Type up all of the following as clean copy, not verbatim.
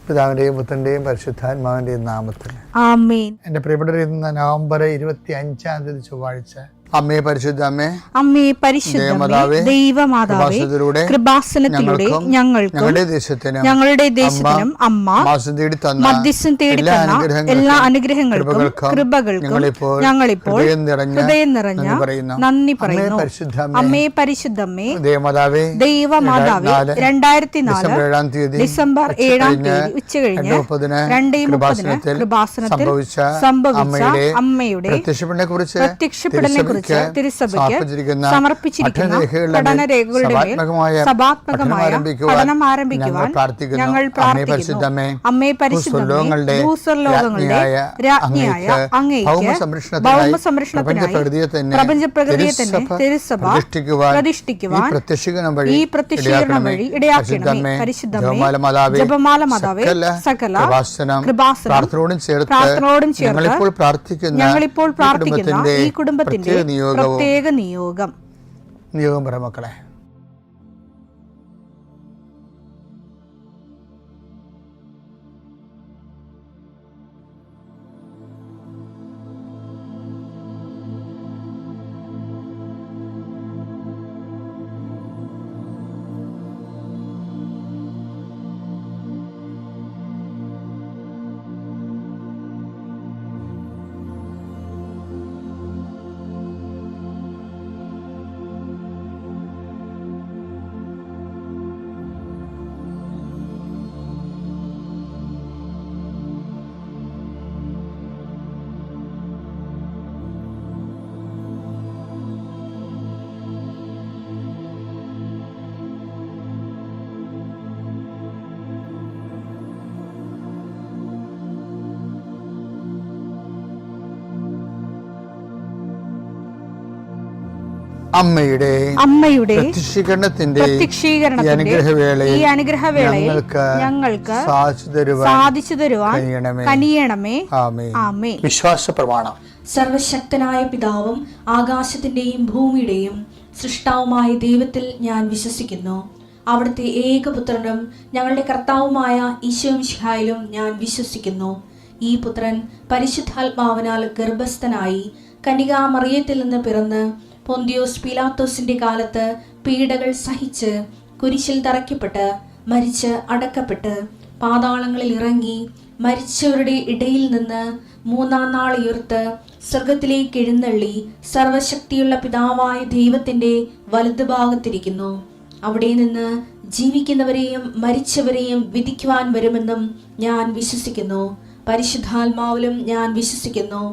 പിതാവിൻ്റെയും പുത്രൻ്റെയും പരിശുദ്ധാത്മാവിൻ്റെയും നാമത്തിൽ ആമേൻ. എൻ്റെ പ്രിയപ്പെട്ടവർ, ഇന്ന് നവംബർ 25 ചൊവ്വാഴ്ച. അമ്മേ പരിശുദ്ധ അമ്മേ, അമ്മേ പരിശുദ്ധമേ, ദൈവമാതാവേ, കൃപാസനത്തിലൂടെ ഞങ്ങളുടെ ദേശത്തിനും അമ്മ മധ്യസ്ഥം തേടി തന്ന എല്ലാ അനുഗ്രഹങ്ങൾക്കും കൃപകൾക്കും ഞങ്ങളിപ്പോൾ ഹൃദയം നിറഞ്ഞ നന്ദി പറയുന്നു. അമ്മേ പരിശുദ്ധമേ, ദൈവമാതാവേ, 2004 ഡിസംബർ 7 ഉച്ചകഴിഞ്ഞ് 2:30 കൃപാസനത്തിൽ സംഭവിച്ച അമ്മയുടെ പ്രത്യക്ഷപ്പെടലിനെ കുറിച്ച് തിരുസഭയ്ക്ക് സമർപ്പിച്ചിരിക്കുന്ന പഠനരേഖകളുടെ സഭാത്മകമായ പഠനം ആരംഭിക്കുവാൻ ഞങ്ങൾ പ്രാർത്ഥിക്കുന്നു. അമ്മേ പരിശുദ്ധമേ, ഭൂസ്വർലോകങ്ങളുടെ രാജ്ഞിയായ അങ്ങേയ്ക്ക് ഭൗമസംരക്ഷണത്തിനായി പ്രപഞ്ചപ്രകൃതിയെ തന്നെ തിരുസഭ പ്രതിഷ്ഠിക്കുവാൻ ഈ പ്രത്യക്ഷീകരണം വഴി ഇടയാക്കണമേ. പരിശുദ്ധമേ, ജപമാല മാതാവേ, സകല കൃപാസനം പ്രാർത്ഥനയോടും ചേർത്ത് ഞങ്ങളിപ്പോൾ പ്രാർത്ഥിക്കുന്ന ഈ കുടുംബത്തിന്റെ പ്രത്യേക നിയോഗം പറ മക്കളെ. അമ്മയുടെ പ്രത്യക്ഷീകരണത്തിന്റെ ഈ അനുഗ്രഹവേളയിൽ ഞങ്ങൾക്ക് സാധിച്ചു തരുവാൻ കനിയണമേ. ആമേൻ. വിശ്വാസ പ്രമാണം. സർവശക്തനായ പിതാവും ആകാശത്തിന്റെയും ഭൂമിയുടെയും സൃഷ്ടാവുമായ ദൈവത്തിൽ ഞാൻ വിശ്വസിക്കുന്നു. അവിടുത്തെ ഏകപുത്രനും ഞങ്ങളുടെ കർത്താവുമായ ഈശോമിശിഹായിലും ഞാൻ വിശ്വസിക്കുന്നു. ഈ പുത്രൻ പരിശുദ്ധാത്മാവിനാൽ ഗർഭസ്ഥനായി കന്യകാമറിയത്തിൽ നിന്ന് പിറന്ന് പൊന്തിയോസ് പീലാത്തോസിന്റെ കാലത്ത് പീഡകൾ സഹിച്ച് കുരിശിൽ തറയ്ക്കപ്പെട്ട് മരിച്ച് അടക്കപ്പെട്ട് പാതാളങ്ങളിൽ ഇറങ്ങി മരിച്ചവരുടെ ഇടയിൽ നിന്ന് 3-ാം നാൾ ഉയർത്ത് സ്വർഗത്തിലേക്ക് എഴുന്നള്ളി സർവശക്തിയുള്ള പിതാവായ ദൈവത്തിന്റെ വലതുഭാഗത്തിരിക്കുന്നു. അവിടെ നിന്ന് ജീവിക്കുന്നവരെയും മരിച്ചവരെയും വിധിക്കുവാൻ വരുമെന്നും ഞാൻ വിശ്വസിക്കുന്നു. പരിശുദ്ധാത്മാവിലും ഞാൻ വിശ്വസിക്കുന്നു.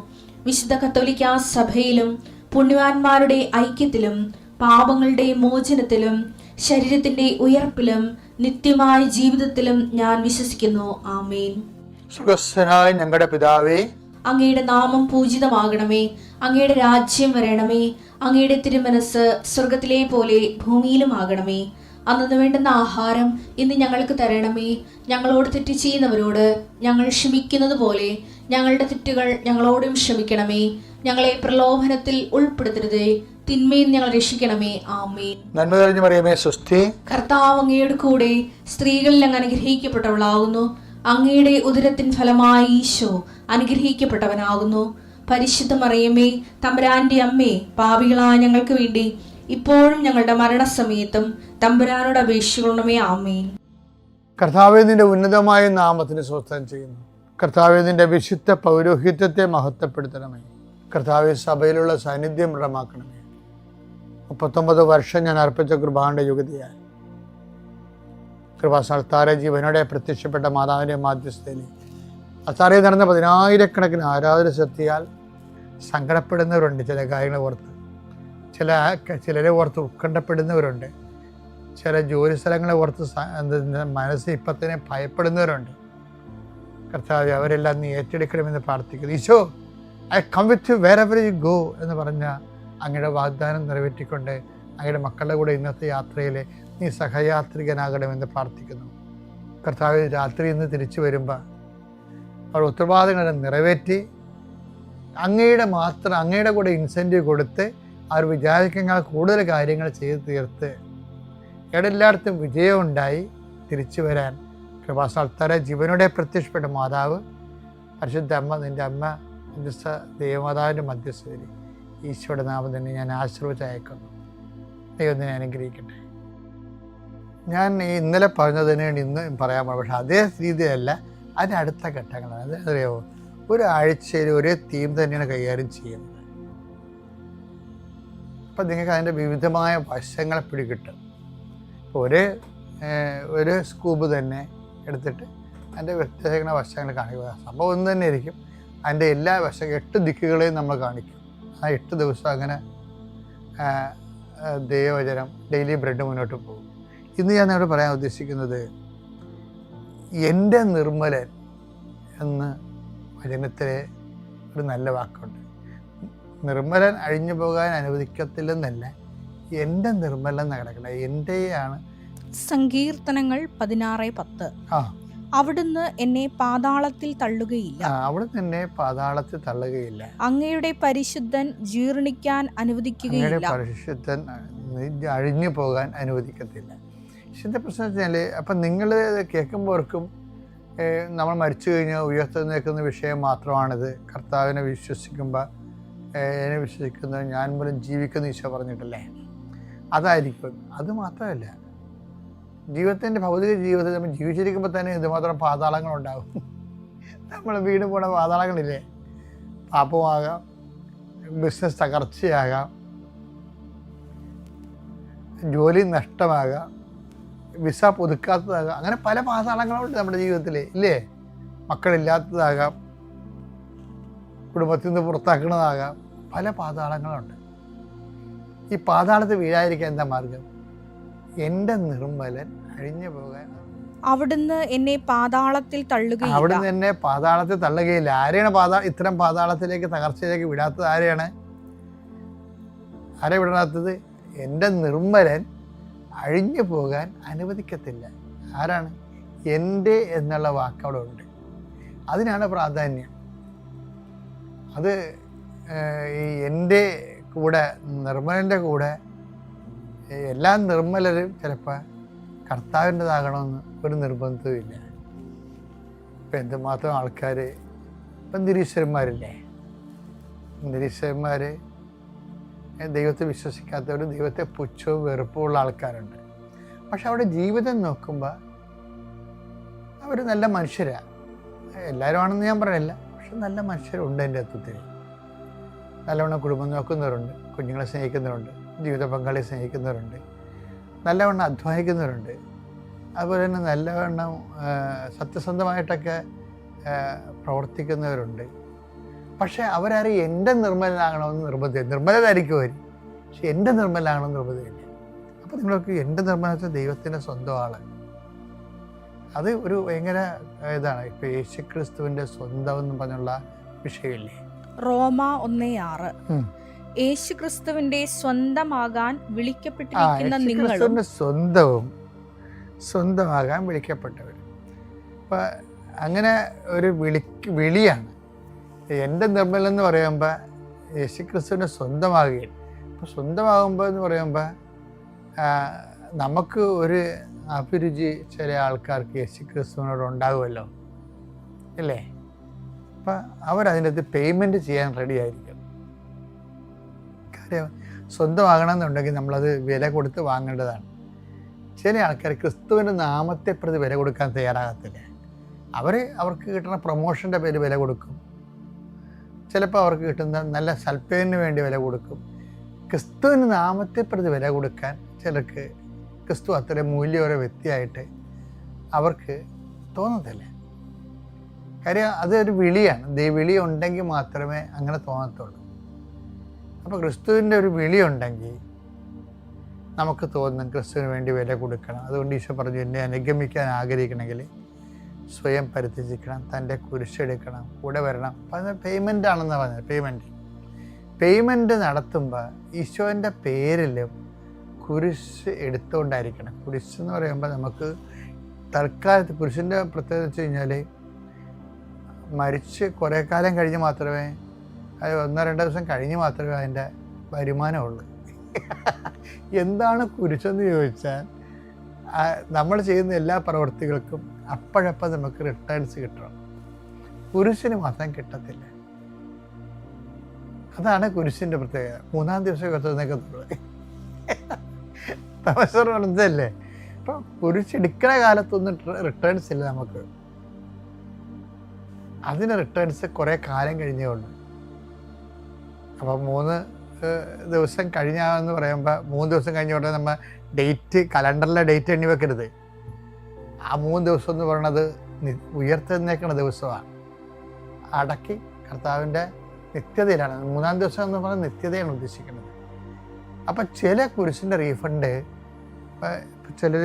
വിശുദ്ധ കത്തോലിക്കാ സഭയിലും പുണ്യവാന്മാരുടെ ഐക്യത്തിലും പാപങ്ങളുടെ മോചനത്തിലും ശരീരത്തിന്റെ ഉയർപ്പിലും നിത്യമായ ജീവിതത്തിലും ഞാൻ വിശ്വസിക്കുന്നു. ആമേൻ. സ്വർഗ്ഗസ്ഥനായ ഞങ്ങളുടെ പിതാവേ, അങ്ങയുടെ നാമം പൂജിതമാകണമേ. അങ്ങയുടെ രാജ്യം വരണമേ. അങ്ങയുടെ തിരുമനസ് സ്വർഗത്തിലെ പോലെ ഭൂമിയിലും ആകണമേ. അന്നു വേണ്ടുന്ന ആഹാരം ഇന്ന് ഞങ്ങൾക്ക് തരണമേ. ഞങ്ങളോട് തെറ്റ് ചെയ്യുന്നവരോട് ഞങ്ങൾ ക്ഷമിക്കുന്നത് പോലെ ഞങ്ങളുടെ തെറ്റുകൾ ഞങ്ങളോടും ക്ഷമിക്കണമേ. ഞങ്ങളെ പ്രലോഭനത്തിൽ ഉൾപ്പെടുത്തരുതേ, തിന്മയിൽ ഞങ്ങൾ രക്ഷിക്കണമേ. ആമേൻ. നന്മ നിറഞ്ഞ മറിയമേ, സ്വസ്തി. കർത്താവ് അങ്ങയുടെ കൂടെ സ്ത്രീകളിൽ അങ്ങ് അനുഗ്രഹിക്കപ്പെട്ടവളാകുന്നു. അങ്ങയുടെ ഉദരത്തിൻ ഫലമായി ഈശോ അനുഗ്രഹിക്കപ്പെട്ടവനാകുന്നു. പരിശുദ്ധ മറിയമേ, തമ്പുരാന്റെ അമ്മേ, പാപികളായ ഞങ്ങൾക്ക് വേണ്ടി ഇപ്പോഴും ഞങ്ങളുടെ മരണസമയത്തും തമ്പുരാനോട് അപേക്ഷിക്കണമേ. ആമേൻ. കർത്താവേ, നിന്റെ ഉന്നതമായ നാമത്തിന് സ്തോത്രം ചെയ്യുന്നു. കർത്താവേ, നിന്റെ വിശുദ്ധ പൗരോഹിത്യത്തെ മഹത്വപ്പെടുത്തണമേ. കർത്താവേ, സഭയിലുള്ള സാന്നിധ്യം ദൃഢമാക്കണമേ. 39 വർഷം ഞാൻ അർപ്പിച്ച കൃപാന്റെ യുഗതിയായി കൃപാസ്ഥാന ജീവനോടെ പ്രത്യക്ഷപ്പെട്ട മാതാവിൻ്റെ മാധ്യസ്ഥയിൽ അത്താറയിൽ നടന്ന 10,000-കണക്കിന് ആരാധന ശക്തിയാൽ സങ്കടപ്പെടുന്നവരുണ്ട്. ചില കാര്യങ്ങൾ ഓർത്ത് ചിലരെ ഓർത്ത് ഉത്കണ്ഠപ്പെടുന്നവരുണ്ട്. ചില ജോലി സ്ഥലങ്ങളെ ഓർത്ത് മനസ്സ് ഇപ്പത്തിനെ ഭയപ്പെടുന്നവരുണ്ട്. കർത്താവ്, അവരെല്ലാം നീ ഏറ്റെടുക്കണമെന്ന് പ്രാർത്ഥിക്കുന്നു. Eesho, I come with you wherever you go എന്ന് പറഞ്ഞ അങ്ങയുടെ വാഗ്ദാനം നിറവേറ്റിക്കൊണ്ട് അങ്ങയുടെ മക്കളുടെ കൂടെ ഇന്നത്തെ യാത്രയിൽ നീ സഹയാത്രികനാകണമെന്ന് പ്രാർത്ഥിക്കുന്നു. കർത്താവ്, രാത്രി ഇന്ന് തിരിച്ചു വരുമ്പോൾ അവർ ഉത്തരവാദിത്തങ്ങളെ നിറവേറ്റി അങ്ങയുടെ കൂടെ ഇൻസെൻറ്റീവ് കൊടുത്ത് അവർ വിചാരിക്കുന്ന കൂടുതൽ കാര്യങ്ങൾ ചെയ്ത് തീർത്ത് എല്ലായിടത്തും വിജയം ഉണ്ടായി തിരിച്ചു വരാൻ കൃപാസനത്താരെ ജീവനോടെ പ്രത്യക്ഷപ്പെട്ട മാതാവ് പരിശുദ്ധ അമ്മ, നിൻ്റെ അമ്മ മധ്യസ്ഥ ദൈവമാതാവിൻ്റെ മധ്യസ്ഥതയിൽ ഈശോയുടെ നാമം തന്നെ ഞാൻ ആശീർവദിച്ച് അയക്കുന്നു. ദൈവത്തിനെ അനുഗ്രഹിക്കട്ടെ. ഞാൻ ഇന്നലെ പറഞ്ഞതിന് ഇന്ന് പറയാൻ പോകും, പക്ഷെ അതേ രീതിയല്ല, അതിൻ്റെ അടുത്ത ഘട്ടങ്ങളാണ്. അതറിയാമോ, ഒരാഴ്ചയിൽ ഒരേ തീം തന്നെയാണ് കൈകാര്യം ചെയ്യുന്നത്. അപ്പം നിങ്ങൾക്ക് അതിൻ്റെ വിവിധമായ വശങ്ങളെ പിടികിട്ടും. ഇപ്പോൾ ഒരു സ്കൂബ് തന്നെ എടുത്തിട്ട് അതിൻ്റെ വ്യത്യസ്തമായ വശങ്ങൾ കാണിക്കുക. സംഭവം ഒന്ന് തന്നെ ആയിരിക്കും, അതിൻ്റെ എല്ലാ 8 ദിക്കുകളെയും നമ്മൾ കാണിക്കും. ആ 8 ദിവസം അങ്ങനെ ദൈവവചനം ഡെയിലി ബ്രെഡ് മുന്നോട്ട് പോകും. ഇന്ന് ഞാൻ നിങ്ങളോട് പറയാൻ ഉദ്ദേശിക്കുന്നത്, എൻ്റെ നിർമ്മലൻ എന്ന് വചനത്തിലെ ഒരു നല്ല വാക്കുണ്ട്. നിർമ്മലൻ അഴിഞ്ഞു പോകാൻ അനുവദിക്കത്തില്ലെന്നല്ല, എൻ്റെ നിർമ്മലൻ എന്ന് കിടക്കണം, എൻ്റെയാണ്. സങ്കീർത്തനങ്ങൾ 16:10. അവിടുന്ന് എന്നെ പാതാളത്തിൽ തള്ളുകയില്ല. അവിടുന്ന് എന്നെ പാതാളത്തിൽ തള്ളുകയില്ല. അങ്ങയുടെ പരിശുദ്ധൻ ജീർണിക്കാൻ അനുവദിക്കുകയില്ല. പരിശുദ്ധൻ അഴിഞ്ഞു പോകാൻ അനുവദിക്കത്തില്ല. വിശുദ്ധ പ്രശ്നം വെച്ചാൽ, അപ്പം നിങ്ങൾ കേൾക്കുമ്പോർക്കും നമ്മൾ മരിച്ചു കഴിഞ്ഞാൽ ഉയർത്തെഴുന്നേൽക്കുന്ന വിഷയം മാത്രമാണിത്. കർത്താവിനെ വിശ്വസിക്കുമ്പോൾ എന്നെ വിശ്വസിക്കുന്നത് ഞാൻ മൂലം ജീവിക്കുന്ന ഈശോ പറഞ്ഞിട്ടല്ലേ, അതായിരിക്കും. അത് മാത്രമല്ല, ജീവിതത്തിൻ്റെ ഭൗതിക ജീവിതത്തിൽ നമ്മൾ ജീവിച്ചിരിക്കുമ്പോൾ തന്നെ ഇതുമാത്രം പാതാളങ്ങളുണ്ടാകും. നമ്മൾ വീട് പോണ പാതാളങ്ങളില്ലേ, പാപമാകാം, ബിസിനസ് തകർച്ചയാകാം, ജോലി നഷ്ടമാകാം, വിസ പുതുക്കാത്തതാകാം, അങ്ങനെ പല പാതാളങ്ങളുണ്ട് നമ്മുടെ ജീവിതത്തിൽ ഇല്ലേ. മക്കളില്ലാത്തതാകാം, കുടുംബത്തിൽ നിന്ന് പുറത്താക്കുന്നതാകാം, പല പാതാളങ്ങളുണ്ട്. ഈ പാതാളത്തിൽ വീഴാതിരിക്കാൻ എന്താ മാർഗം? എൻ്റെ നിർമ്മലൻ അഴിഞ്ഞു പോകാൻ. അവിടുന്ന് എന്നെ പാതാളത്തിൽ തള്ളുകയില്ല. അവിടുന്ന് എന്നെ പാതാളത്തിൽ തള്ളുകയില്ല. ആരെയാണ് ഇത്തരം പാതാളത്തിലേക്ക്, തകർച്ചയിലേക്ക് വിടാത്തത്? ആരെയാണ് വിടാത്തത്? എൻ്റെ നിർമ്മലൻ അഴിഞ്ഞു പോകാൻ അനുവദിക്കത്തില്ല. ആരാണ്? എൻ്റെ എന്നുള്ള വാക്കവിടെ ഉണ്ട്. അതിനാണ് പ്രാധാന്യം. അത് ഈ എൻ്റെ കൂടെ, നിർമ്മലൻ്റെ കൂടെ എല്ലാ നിർമ്മലരും ചിലപ്പോൾ കർത്താവിൻ്റെതാകണമെന്ന് ഒരു നിർബന്ധവുമില്ല. ഇപ്പം എന്തുമാത്രം ആൾക്കാർ, ഇപ്പം നിരീശ്വരന്മാരില്ലേ, നിരീശ്വരന്മാർ ദൈവത്തെ വിശ്വസിക്കാത്തവരും ദൈവത്തെ പുച്ഛവും വെറുപ്പുമുള്ള ആൾക്കാരുണ്ട്. പക്ഷെ അവിടെ ജീവിതം നോക്കുമ്പോൾ അവർ നല്ല മനുഷ്യരാണ്. എല്ലാവരും ആണെന്ന് ഞാൻ പറയില്ല, പക്ഷെ നല്ല മനുഷ്യരുണ്ട്. എൻ്റെ അത്വത്തിൽ നല്ലവണ്ണം കുടുംബം നോക്കുന്നവരുണ്ട്, കുഞ്ഞുങ്ങളെ സ്നേഹിക്കുന്നവരുണ്ട്, ജീവിത പങ്കാളിയെ സ്നേഹിക്കുന്നവരുണ്ട്, നല്ലവണ്ണം അധ്വാനിക്കുന്നവരുണ്ട്, അതുപോലെ തന്നെ നല്ലവണ്ണം സത്യസന്ധമായിട്ടൊക്കെ പ്രവർത്തിക്കുന്നവരുണ്ട്. പക്ഷേ അവരാരും എൻ്റെ നിർമ്മലനാകണമെന്ന് നിർബന്ധമില്ല. നിർമ്മലരായിരിക്കും അവർ, പക്ഷെ എൻ്റെ നിർമ്മലനാകണമെന്ന് നിർബന്ധമില്ല. അപ്പോൾ നിങ്ങൾക്ക് എൻ്റെ നിർമ്മലത്തെ ദൈവത്തിൻ്റെ സ്വന്തം ആൾ, അത് ഒരു ഭയങ്കര ഇതാണ്. ഇപ്പോൾ യേശുക്രിസ്തുവിൻ്റെ സ്വന്തം എന്ന് പറഞ്ഞുള്ള വിഷയമില്ലേ, റോമ 1:6. യേശുക്രിസ്തുവിന്റെ സ്വന്തമാകാൻ വിളിക്കപ്പെട്ടിരിക്കുന്ന നിങ്ങളും സ്വന്തമാകാൻ വിളിക്കപ്പെട്ടവർ. അപ്പം അങ്ങനെ ഒരു വിളിയാണ് എൻ്റെ നിർമ്മലൻ എന്ന് പറയുമ്പോൾ യേശുക്രിസ്തുവിനെ സ്വന്തമാകുകയാണ്. അപ്പോൾ സ്വന്തമാകുമ്പോൾ എന്ന് പറയുമ്പോൾ നമുക്ക് ഒരു അഭിരുചി ചില ആൾക്കാർക്ക് യേശുക്രിസ്തുവിനോട് ഉണ്ടാകുമല്ലോ അല്ലേ. അപ്പം അവരതിനകത്ത് പേയ്മെൻറ്റ് ചെയ്യാൻ റെഡി ആയിരിക്കും. കാര്യം സ്വന്തമാകണമെന്നുണ്ടെങ്കിൽ നമ്മളത് വില കൊടുത്ത് വാങ്ങേണ്ടതാണ്. ചില ആൾക്കാർ ക്രിസ്തുവിൻ്റെ നാമത്തെ പ്രതി വില കൊടുക്കാൻ തയ്യാറാകത്തില്ല. അവർക്ക് കിട്ടുന്ന പ്രൊമോഷൻ്റെ പേര് വില കൊടുക്കും, ചിലപ്പോൾ അവർക്ക് കിട്ടുന്ന നല്ല സൽപ്പേരിന് വേണ്ടി വില കൊടുക്കും. ക്രിസ്തുവിൻ്റെ നാമത്തെ പ്രതി വില കൊടുക്കാൻ ചിലർക്ക് ക്രിസ്തു അത്ര മൂല്യമോ വ്യക്തിയായിട്ട് അവർക്ക് തോന്നത്തില്ല. കാര്യം അതൊരു വിളിയാണ്. വിളി ഉണ്ടെങ്കിൽ മാത്രമേ അങ്ങനെ തോന്നത്തുള്ളൂ. അപ്പോൾ ക്രിസ്തുവിൻ്റെ ഒരു വിളി ഉണ്ടെങ്കിൽ നമുക്ക് തോന്നും ക്രിസ്തുവിന് വേണ്ടി വില കൊടുക്കണം. അതുകൊണ്ട് ഈശോ പറഞ്ഞു, എന്നെ അനുഗമിക്കാൻ ആഗ്രഹിക്കണമെങ്കിൽ സ്വയം പരിത്യജിക്കണം, തൻ്റെ കുരിശെടുക്കണം, കൂടെ വരണം. അപ്പം അത് പേയ്മെൻ്റ് ആണെന്ന് പറഞ്ഞത്. പേയ്മെൻറ്റ് നടത്തുമ്പോൾ ഈശോൻ്റെ പേരിലും കുരിശ് എടുത്തുകൊണ്ടായിരിക്കണം. കുരിശ് എന്ന് പറയുമ്പോൾ നമുക്ക് തൽക്കാലത്ത് കുരിശിൻ്റെ പ്രത്യേകത വെച്ച് കഴിഞ്ഞാൽ മരിച്ച് കുറേ കാലം കഴിഞ്ഞ് മാത്രമേ, അത് 1-2 ദിവസം കഴിഞ്ഞ് മാത്രമേ അതിൻ്റെ വരുമാനമുള്ളൂ. എന്താണ് കുരിശെന്ന് ചോദിച്ചാൽ നമ്മൾ ചെയ്യുന്ന എല്ലാ പ്രവൃത്തികൾക്കും അപ്പോഴപ്പോൾ നമുക്ക് റിട്ടേൺസ് കിട്ടണം. കുരിശിന് മാത്രം കിട്ടത്തില്ല. അതാണ് കുരിശിൻ്റെ പ്രത്യേകത. 3-ാം ദിവസം കത്തുന്നേക്കത്തുള്ളൂ. തമസ്സർ പറഞ്ഞതല്ലേ. അപ്പോൾ കുരിശെടുക്കുന്ന കാലത്തൊന്നും റിട്ടേൺസ് ഇല്ല നമുക്ക്. അതിന് റിട്ടേൺസ് കുറേ കാലം കഴിഞ്ഞേ ഉള്ളൂ. അപ്പോൾ 3 ദിവസം കഴിഞ്ഞാന്ന് പറയുമ്പോൾ 3 ദിവസം കഴിഞ്ഞ ഉടനെ നമ്മൾ ഡേറ്റ്, കലണ്ടറിലെ ഡേറ്റ് എണ്ണി വെക്കരുത്. ആ 3 ദിവസം എന്ന് പറയുന്നത് ഉയർത്തെഴുന്നേൽക്കുന്ന ദിവസമാണ്. അടക്കി കർത്താവിൻ്റെ നിത്യതയിലാണ്. 3-ാം ദിവസം എന്ന് പറയുന്നത് നിത്യതയാണ് ഉദ്ദേശിക്കുന്നത്. അപ്പം ചില കുരിശിൻ്റെ റീഫണ്ട്, ചിലർ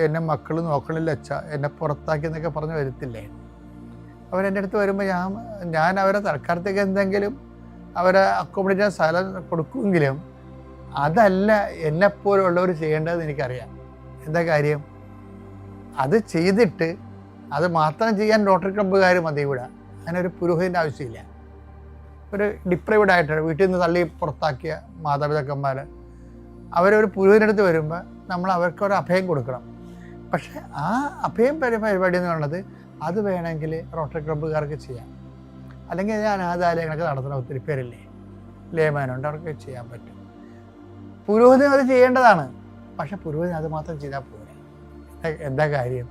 എന്നെ മക്കൾ നോക്കണില്ല അച്ഛാ, എന്നെ പുറത്താക്കി എന്നൊക്കെ പറഞ്ഞ് വരത്തില്ലേ. അവരെൻ്റെ അടുത്ത് വരുമ്പോൾ ഞാൻ അവരെ തൽക്കാലത്തേക്ക് എന്തെങ്കിലും അവരെ അക്കോമഡേറ്റ് ചെയ്യാൻ സ്ഥലം കൊടുക്കുമെങ്കിലും അതല്ല എന്നെപ്പോലുള്ളവർ ചെയ്യേണ്ടതെന്ന് എനിക്കറിയാം. എന്താ കാര്യം? അത് ചെയ്തിട്ട് അത് മാത്രം ചെയ്യാൻ റോട്ടറി ക്ലബ്ബുകാർ മതി ഇവിടെ. അതിനൊരു പുരോഹിതൻ്റെ ആവശ്യമില്ല. ഒരു ഡിപ്രൈവ്ഡ് ആയിട്ട് വീട്ടിൽ നിന്ന് തള്ളി പുറത്താക്കിയ മാതാപിതാക്കന്മാർ അവരൊരു പുരോഹിതനടുത്ത് വരുമ്പോൾ നമ്മൾ അവർക്കൊരു അഭയം കൊടുക്കണം. പക്ഷേ ആ അഭയം പരിപാടി എന്ന് പറയുന്നത് അത് വേണമെങ്കിൽ റോട്ടറി ക്ലബ്ബുകാർക്ക് ചെയ്യാം. അല്ലെങ്കിൽ അനാഥാലയങ്ങളൊക്കെ നടത്തുന്ന ഒത്തിരി പേരില്ലേ, ലേമാനുണ്ട്, അവർക്ക് ചെയ്യാൻ പറ്റും. പുരോഹിതൻ അത് ചെയ്യേണ്ടതാണ്. പക്ഷെ പുരോഹിതൻ അത് മാത്രം ചെയ്താൽ പോരെ. എന്താ കാര്യം?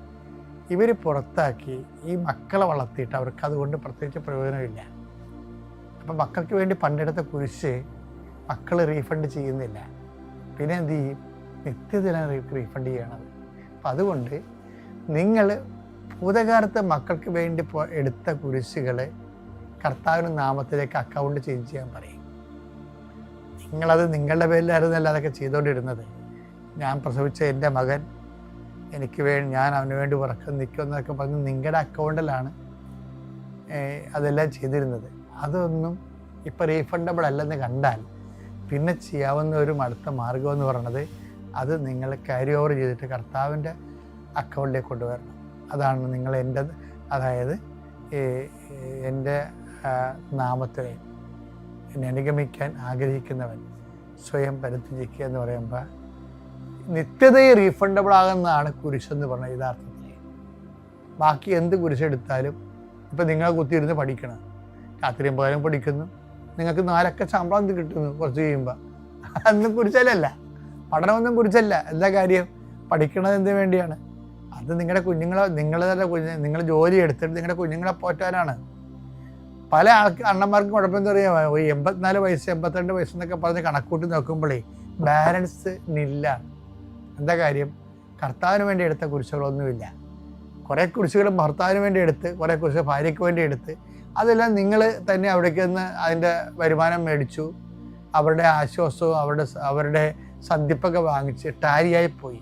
ഇവർ പുറത്താക്കി ഈ മക്കളെ വളർത്തിയിട്ട് അവർക്ക് അതുകൊണ്ട് പ്രത്യേകിച്ച് പ്രയോജനമില്ല. അപ്പം മക്കൾക്ക് വേണ്ടി പണ്ടെടുത്ത കുരിശ് മക്കൾ റീഫണ്ട് ചെയ്യുന്നില്ല. പിന്നെ എന്ത് ചെയ്യും? നിത്യത്തിലാണ് റീഫണ്ട് ചെയ്യണത്. അപ്പം അതുകൊണ്ട് നിങ്ങൾ ഭൂതകാലത്ത് മക്കൾക്ക് വേണ്ടി എടുത്ത കുരിശുകൾ കർത്താവിൻ്റെ നാമത്തിലേക്ക് അക്കൗണ്ട് ചേഞ്ച് ചെയ്യാൻ പറയും. നിങ്ങളത് നിങ്ങളുടെ പേരിലായിരുന്നല്ല അതൊക്കെ ചെയ്തുകൊണ്ടിരുന്നത്. ഞാൻ പ്രസവിച്ച എൻ്റെ മകൻ എനിക്ക് ഞാൻ അവന് വേണ്ടി ഉറക്കം നിൽക്കുമെന്നൊക്കെ പറഞ്ഞ് നിങ്ങളുടെ അക്കൗണ്ടിലാണ് അതെല്ലാം ചെയ്തിരുന്നത്. അതൊന്നും ഇപ്പോൾ റീഫണ്ടബിൾ അല്ലെന്ന് കണ്ടാൽ പിന്നെ ചെയ്യാവുന്ന ഒരു അടുത്ത മാർഗം എന്ന് പറയുന്നത് അത് നിങ്ങൾ ക്യാരി ഓവർ ചെയ്തിട്ട് കർത്താവിൻ്റെ അക്കൗണ്ടിലേക്ക് കൊണ്ടുവരണം. അതാണ് നിങ്ങൾ അതായത് എൻ്റെ നാമത്തിൽ എന്നെ അനുഗമിക്കാൻ ആഗ്രഹിക്കുന്നവൻ സ്വയം പരിത്യജിക്കുക എന്ന് പറയുമ്പോൾ നിത്യതയെ റീഫണ്ടബിൾ ആകുന്നതാണ് കുരിശെന്ന് പറഞ്ഞത് യഥാർത്ഥത്തിൽ. ബാക്കി എന്ത് കുരിശെടുത്താലും ഇപ്പം നിങ്ങളെ കുത്തിയിരുന്ന് പഠിക്കണം, രാത്രിയും പകലും പഠിക്കുന്നു, നിങ്ങൾക്ക് 4 അക്ക ശമ്പളം കിട്ടുന്നു കുറച്ച് കഴിയുമ്പോൾ, അതൊന്നും കുരിശല്ല. പഠനമൊന്നും കുരിശല്ല. എന്താ കാര്യം? പഠിക്കണത് എന്തിനു വേണ്ടിയാണ്? അത് നിങ്ങളുടെ നിങ്ങൾ ജോലി എടുത്തിട്ട് നിങ്ങളുടെ കുഞ്ഞുങ്ങളെ പോറ്റാനാണ്. പല അണ്ണന്മാർക്കും കുഴപ്പമെന്ന് പറയുക 84 വയസ്സ് 82 വയസ്സെന്നൊക്കെ പറഞ്ഞ് കണക്കൂട്ടി നോക്കുമ്പോഴേ ബാലൻസ് നില്ലാണ്. എന്താ കാര്യം? കർത്താവിന് വേണ്ടി എടുത്ത കുരിശുകളൊന്നുമില്ല. കുറേ കുരിശുകൾ ഭർത്താവിന് വേണ്ടി എടുത്ത്, കുറേ കുരിശ് ഭാര്യയ്ക്ക് വേണ്ടി എടുത്ത്, അതെല്ലാം നിങ്ങൾ തന്നെ അവിടേക്ക് നിന്ന് അതിൻ്റെ വരുമാനം മേടിച്ചു, അവരുടെ ആശ്വാസവും അവരുടെ സന്ധിപ്പൊക്കെ വാങ്ങിച്ച് ടാരിയായി പോയി.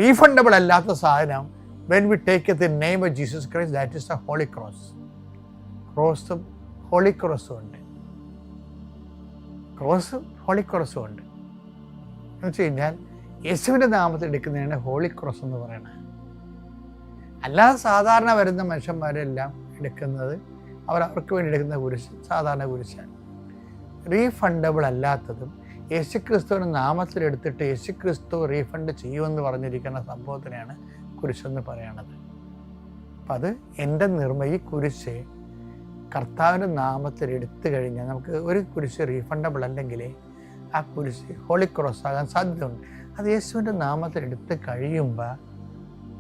റീഫണ്ടബിൾ അല്ലാത്ത സാധനം when we take the name of Jesus Christ, that is the Holy Cross. ക്രോസും ഹോളി ക്രോസും ഉണ്ട്. ക്രോസും ഹോളി ക്രോസും ഉണ്ട് എന്ന് വെച്ച് കഴിഞ്ഞാൽ യേശുവിൻ്റെ നാമത്തിൽ എടുക്കുന്നതാണ് ഹോളി ക്രോസ് എന്ന് പറയുന്നത്. അല്ലാതെ സാധാരണ വരുന്ന മനുഷ്യന്മാരെല്ലാം എടുക്കുന്നത് അവർക്ക് വേണ്ടി എടുക്കുന്ന കുരിശ് സാധാരണ കുരിശാണ്. റീഫണ്ടബിൾ അല്ലാത്തതും യേശുക്രിസ്തുവിൻ്റെ നാമത്തിലെടുത്തിട്ട് യേശുക്രിസ്തു റീഫണ്ട് ചെയ്യുമെന്ന് പറഞ്ഞിരിക്കുന്ന സംഭവത്തിനെയാണ് കുരിശെന്ന് പറയണത്. അപ്പം അത് എൻ്റെ ഈ കുരിശ് കർത്താവിൻ്റെ നാമത്തിൽ എടുത്തു കഴിഞ്ഞാൽ നമുക്ക് ഒരു കുരിശ് റീഫണ്ടബിൾ അല്ലെങ്കിൽ ആ കുരിശ് ഹോളി ക്രോസ് ആകാൻ സാധ്യതയുണ്ട്. അത് യേശുവിൻ്റെ നാമത്തിൽ എടുത്ത് കഴിയുമ്പോൾ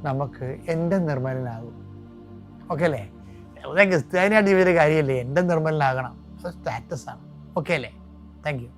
നമുക്ക് എൻ്റെ നിർമ്മലനാകും. ഓക്കെ അല്ലേ? ക്രിസ്ത്യാനിയായിട്ട് ജീവിത കാര്യമല്ലേ, എൻ്റെ നിർമ്മലനാകണം. അത് സ്റ്റാറ്റസാണ്. ഓക്കെ അല്ലേ? Thank you.